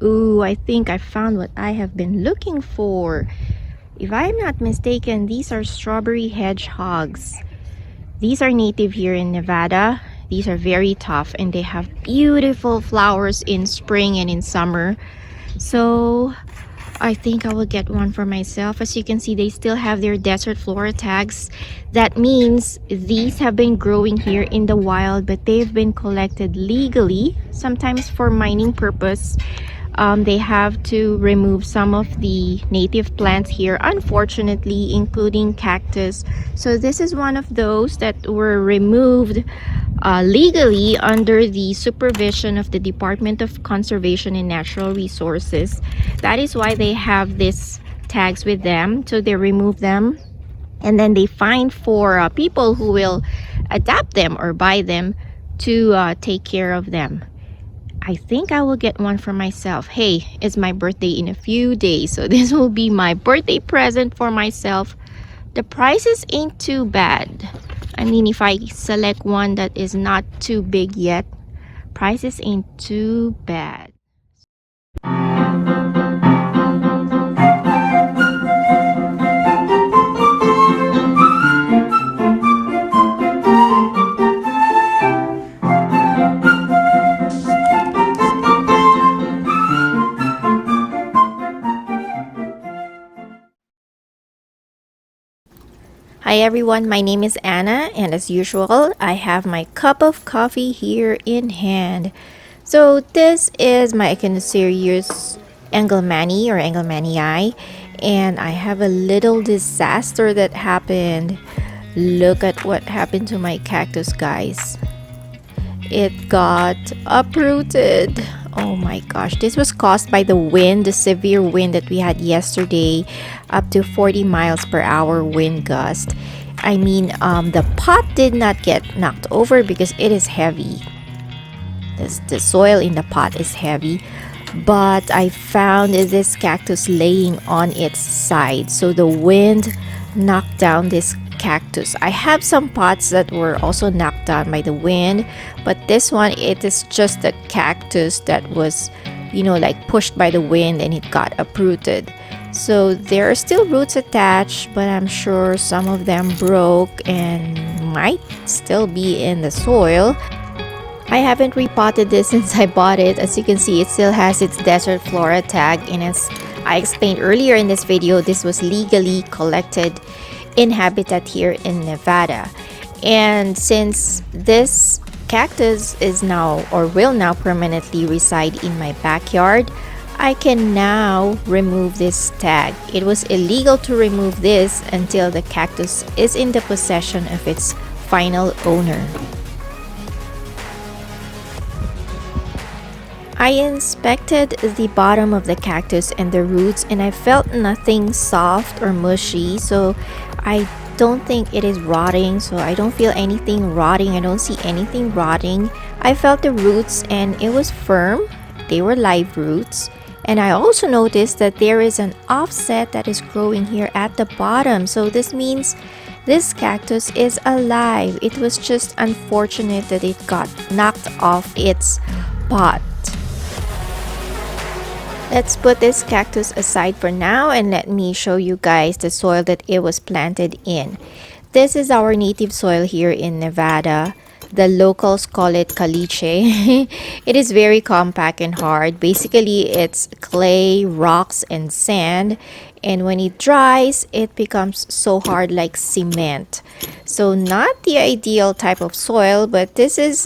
Ooh, I think I found what I have been looking for. If I'm not mistaken, these are strawberry hedgehogs. These are native here in Nevada. These are very tough and they have beautiful flowers in spring and in summer. So I think I will get one for myself. As you can see, they still have their desert flora tags. That means these have been growing here in the wild, but they've been collected legally, sometimes for mining purpose. They have to remove some of the native plants here, unfortunately, including cactus. So this is one of those that were removed legally under the supervision of the Department of Conservation and Natural Resources. That is why they have these tags with them. So they remove them and then they find for people who will adapt them or buy them to take care of them. I think I will get one for myself. Hey, it's my birthday in a few days, so this will be my birthday present for myself. The prices ain't too bad. I mean, if I select one that is not too big yet, prices ain't too bad. Hi everyone, my name is Anna and as usual, I have my cup of coffee here in hand. So this is my Echinocerius Engelmanni or Engelmannii and I have a little disaster that happened. Look at what happened to my cactus, guys. It got uprooted. Oh my gosh, this was caused by the wind, the severe wind that we had yesterday, up to 40 miles per hour wind gust. I mean, the pot did not get knocked over because it is heavy. The soil in the pot is heavy, but I found this cactus laying on its side. So the wind knocked down this cactus. I have some pots that were also knocked down by the wind, but this one, it is just a cactus that was, like pushed by the wind and it got uprooted. So there are still roots attached, but I'm sure some of them broke and might still be in the soil. I haven't repotted this since I bought it. As you can see, it still has its desert flora tag, and as I explained earlier in this video, this was legally collected in habitat here in Nevada. And since this cactus is now or will now permanently reside in my backyard, I can now remove this tag. It was illegal to remove this until the cactus is in the possession of its final owner. I inspected the bottom of the cactus and the roots and I felt nothing soft or mushy, so I don't think it is rotting. So I don't feel anything rotting. I don't see anything rotting. I felt the roots and it was firm. They were live roots. And I also noticed that there is an offset that is growing here at the bottom. So this means this cactus is alive. It was just unfortunate that it got knocked off its pot. Let's put this cactus aside for now and let me show you guys the soil that it was planted in. This is our native soil here in Nevada. The locals call it caliche. It is very compact and hard. Basically, it's clay, rocks, and sand. And when it dries, it becomes so hard like cement. So not the ideal type of soil, but this is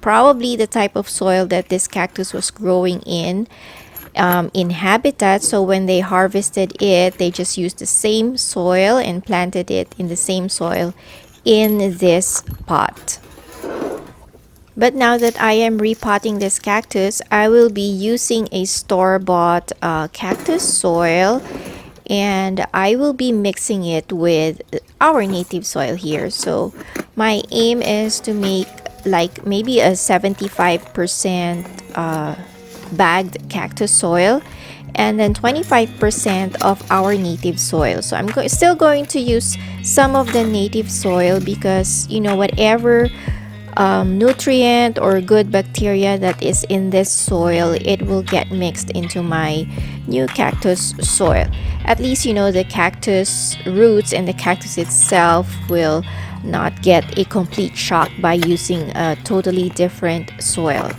probably the type of soil that this cactus was growing in habitat. So when they harvested it, they just used the same soil and planted it in the same soil in this pot. But now that I am repotting this cactus, I will be using a store-bought cactus soil and I will be mixing it with our native soil here. So my aim is to make like maybe a 75% bagged cactus soil and then 25% of our native soil. So I'm still going to use some of the native soil because whatever nutrient or good bacteria that is in this soil, it will get mixed into my new cactus soil. At least, you know, the cactus roots and the cactus itself will not get a complete shock by using a totally different soil.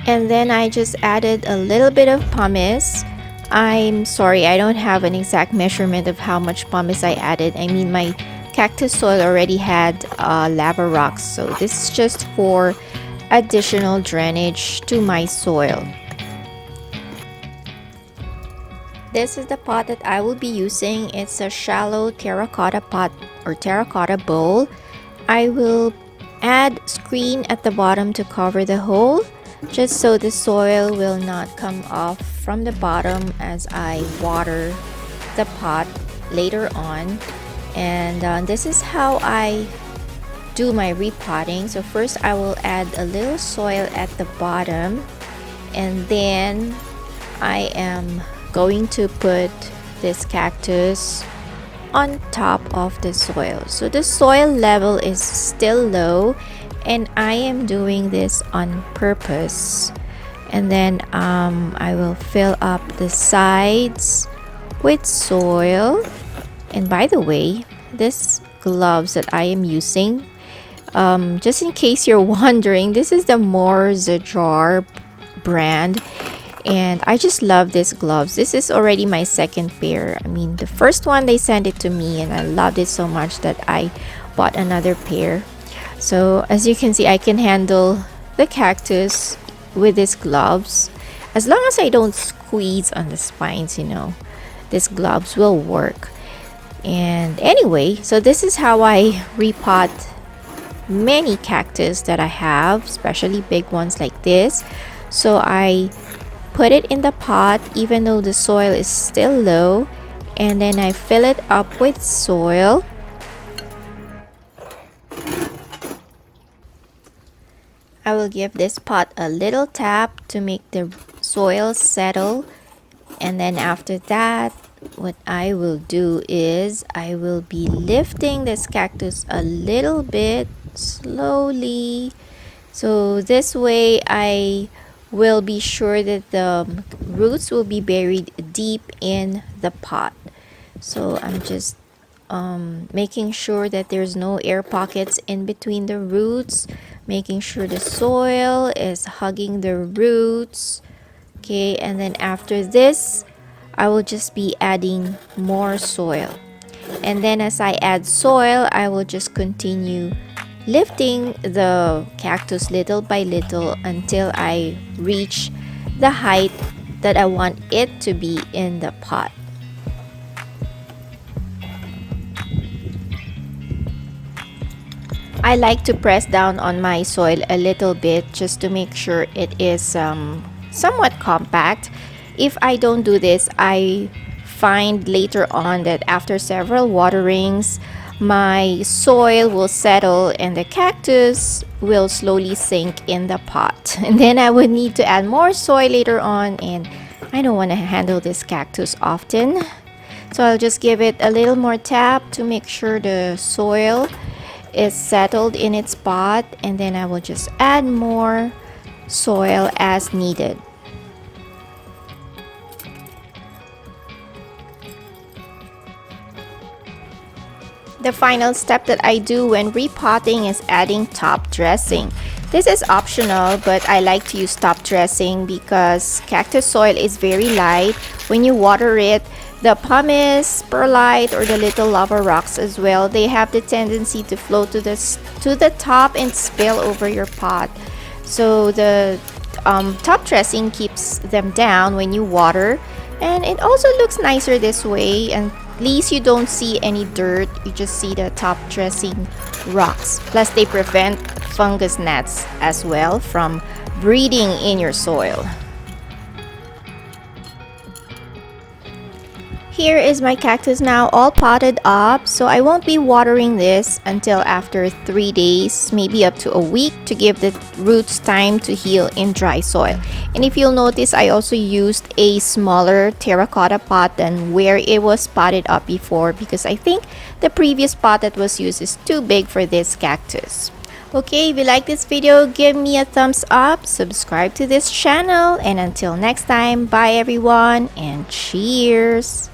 And then I just added a little bit of pumice. I'm sorry, I don't have an exact measurement of how much pumice I added. I mean, my cactus soil already had lava rocks, so this is just for additional drainage to my soil. This is the pot that I will be using. It's a shallow terracotta pot or terracotta bowl. I will add screen at the bottom to cover the hole, just so the soil will not come off from the bottom as I water the pot later on. And this is how I do my repotting. So first I will add a little soil at the bottom, and then I am going to put this cactus on top of the soil. So the soil level is still low, and I am doing this on purpose. And then I will fill up the sides with soil. And by the way, this gloves that I am using, just in case you're wondering, this is the Jar brand, and I just love these gloves. This is already my second pair. I mean, the first one they sent it to me and I loved it so much that I bought another pair. So as you can see, I can handle the cactus with these gloves. As long as I don't squeeze on the spines, you know, these gloves will work. And anyway, so this is how I repot many cactus that I have, especially big ones like this. So I put it in the pot even though the soil is still low, and then I fill it up with soil. I will give this pot a little tap to make the soil settle, and then after that, what I will do is I will be lifting this cactus a little bit slowly. So this way I will be sure that the roots will be buried deep in the pot. So I'm just making sure that there's no air pockets in between the roots, making sure the soil is hugging the roots. Okay, and then after this, I will just be adding more soil. And then as I add soil, I will just continue lifting the cactus little by little until I reach the height that I want it to be in the pot. I like to press down on my soil a little bit just to make sure it is somewhat compact. If I don't do this, I find later on that after several waterings, my soil will settle and the cactus will slowly sink in the pot. And then I would need to add more soil later on, and I don't want to handle this cactus often. So I'll just give it a little more tap to make sure the soil is settled in its pot, and then I will just add more soil as needed. The final step that I do when repotting is adding top dressing. This is optional, but I like to use top dressing because cactus soil is very light. When you water it, the pumice, perlite, or the little lava rocks as well, they have the tendency to flow to the top and spill over your pot. So the top dressing keeps them down when you water, and it also looks nicer this way, and at least you don't see any dirt, you just see the top dressing rocks. Plus they prevent fungus gnats as well from breeding in your soil. Here is my cactus now all potted up, so I won't be watering this until after 3 days, maybe up to a week, to give the roots time to heal in dry soil. And if you'll notice, I also used a smaller terracotta pot than where it was potted up before, because I think the previous pot that was used is too big for this cactus. Okay, if you like this video, give me a thumbs up, subscribe to this channel, and until next time, bye everyone, and cheers!